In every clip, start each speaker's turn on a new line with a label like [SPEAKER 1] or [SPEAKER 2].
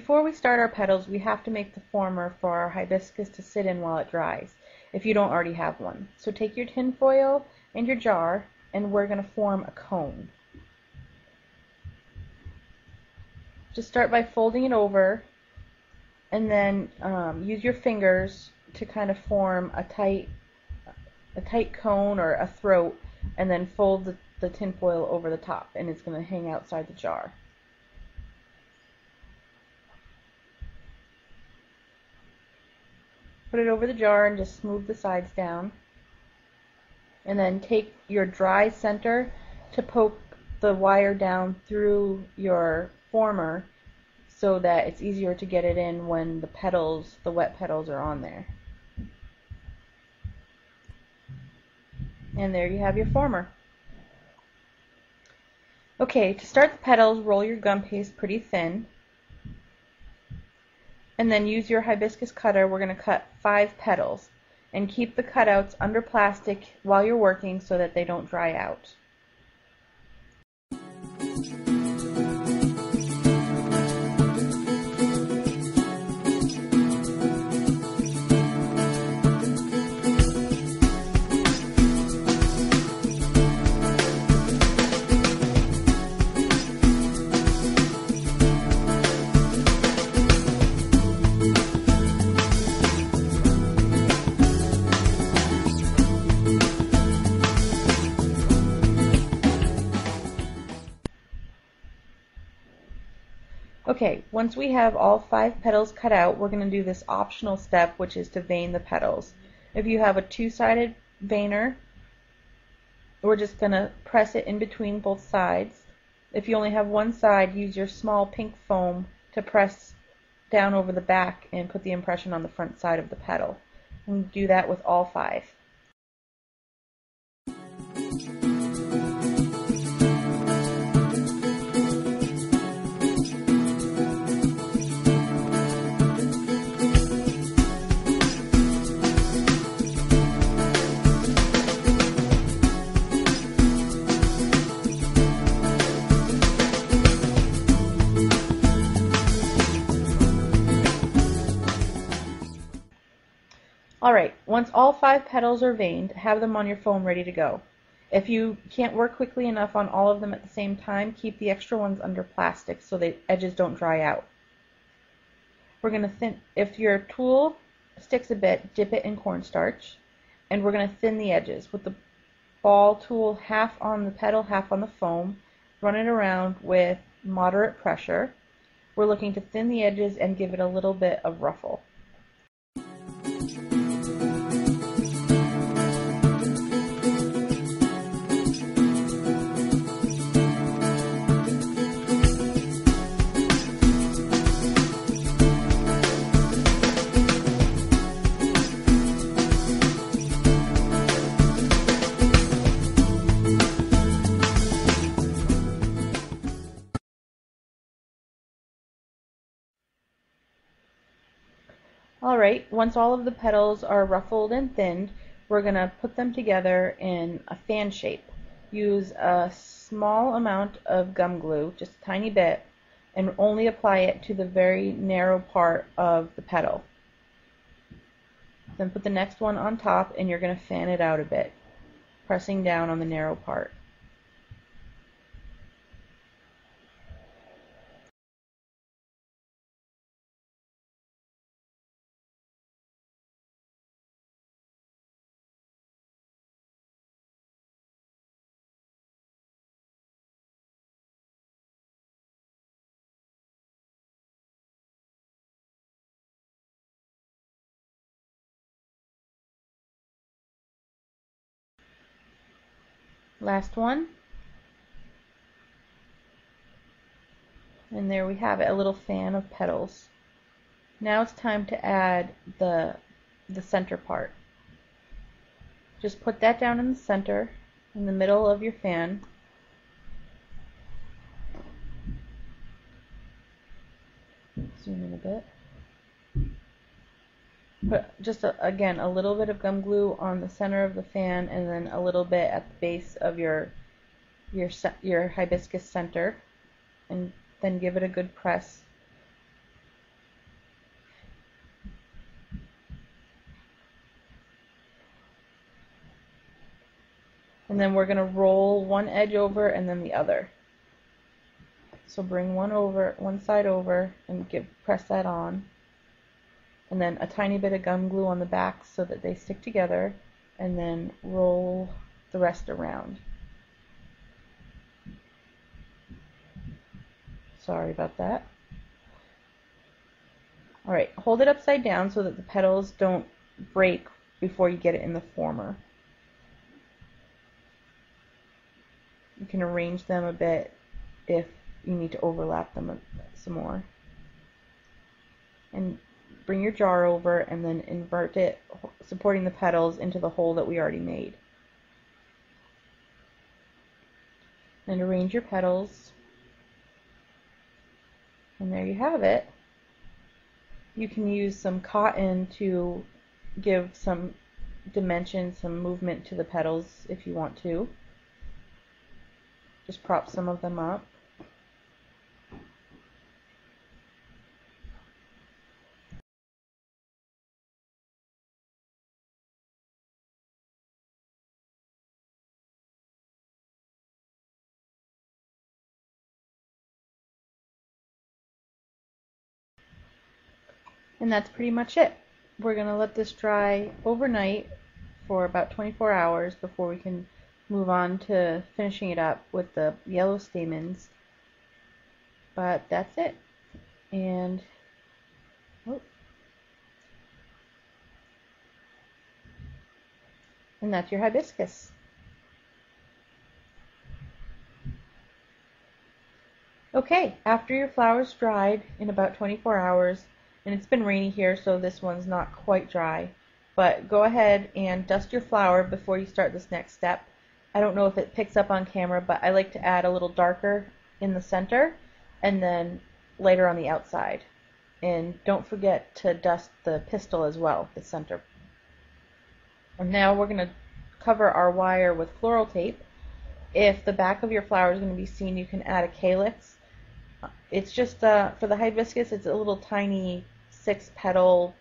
[SPEAKER 1] before we start our petals, we have to make the former for our hibiscus to sit in while it dries, if you don't already have one. So take your tin foil and your jar, and we're going to form a cone. Just start by folding it over, and then use your fingers to kind of form a tight cone or a throat, and then fold the tin foil over the top, and it's going to hang outside the jar. Put it over the jar and just smooth the sides down. And then take your dry center to poke the wire down through your former so that it's easier to get it in when the wet petals are on there. And there you have your former. Okay, to start the petals, roll your gum paste pretty thin. And then use your hibiscus cutter. We're going to cut 5 petals. And keep the cutouts under plastic while you're working so that they don't dry out. Okay, once we have all 5 petals cut out, we're going to do this optional step, which is to vein the petals. If you have a two-sided veiner, we're just going to press it in between both sides. If you only have one side, use your small pink foam to press down over the back and put the impression on the front side of the petal. And do that with all 5. Alright, once all 5 petals are veined, have them on your foam ready to go. If you can't work quickly enough on all of them at the same time, keep the extra ones under plastic so the edges don't dry out. We're going to thin, if your tool sticks a bit, dip it in cornstarch, and we're going to thin the edges with the ball tool half on the petal, half on the foam. Run it around with moderate pressure. We're looking to thin the edges and give it a little bit of ruffle. Alright, once all of the petals are ruffled and thinned, we're going to put them together in a fan shape. Use a small amount of gum glue, just a tiny bit, and only apply it to the very narrow part of the petal. Then put the next one on top, and you're going to fan it out a bit, pressing down on the narrow part. Last one. And there we have it, a little fan of petals. Now it's time to add the center part. Just put that down in the center, in the middle of your fan. Zoom in a bit. Put just again a little bit of gum glue on the center of the fan, and then a little bit at the base of your hibiscus center, and then give it a good press And then we're going to roll one edge over and then the other. So bring one side over and press that on. And then a tiny bit of gum glue on the back so that they stick together, and then roll the rest around. Sorry about that. Alright, hold it upside down so that the petals don't break before you get it in the former. You can arrange them a bit if you need to overlap them some more. And bring your jar over and then invert it, supporting the petals into the hole that we already made. And arrange your petals. And there you have it. You can use some cotton to give some dimension, some movement to the petals if you want to. Just prop some of them up. And that's pretty much it. We're going to let this dry overnight for about 24 hours before we can move on to finishing it up with the yellow stamens. But that's it. And that's your hibiscus. Okay, after your flowers dried in about 24 hours, and it's been rainy here, so this one's not quite dry, but go ahead and dust your flower before you start this next step. I don't know if it picks up on camera, but I like to add a little darker in the center and then lighter on the outside. And don't forget to dust the pistil as well, the center. And now we're going to cover our wire with floral tape. If the back of your flower is going to be seen, you can add a calyx. It's just, for the hibiscus, it's a little tiny 6-petal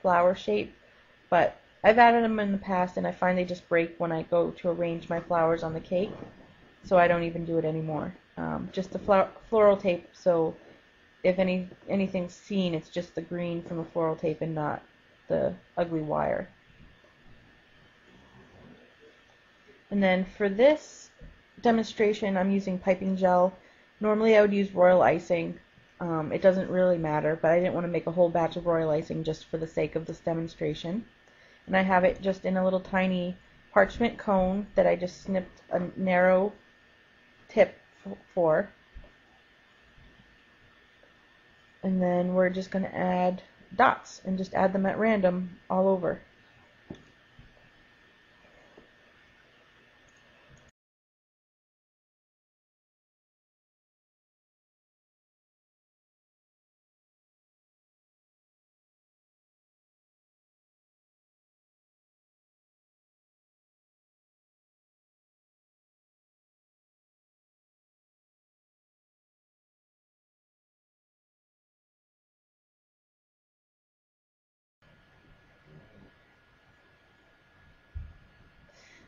[SPEAKER 1] flower shape, but I've added them in the past and I find they just break when I go to arrange my flowers on the cake, so I don't even do it anymore. Just the floral tape, so if anything's seen, it's just the green from the floral tape and not the ugly wire. And then for this demonstration, I'm using piping gel. Normally I would use royal icing. It doesn't really matter, but I didn't want to make a whole batch of royal icing just for the sake of this demonstration. And I have it just in a little tiny parchment cone that I just snipped a narrow tip for. And then we're just going to add dots and just add them at random all over.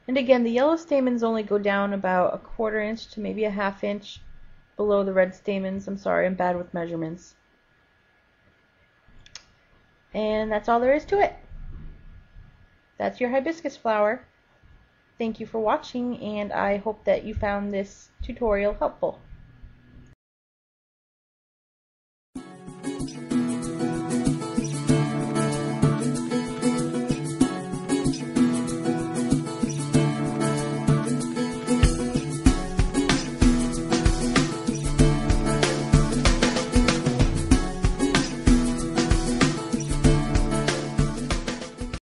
[SPEAKER 1] And again, the yellow stamens only go down about a 1/4 inch to maybe a 1/2 inch below the red stamens. I'm sorry, I'm bad with measurements. And that's all there is to it. That's your hibiscus flower. Thank you for watching, and I hope that you found this tutorial helpful.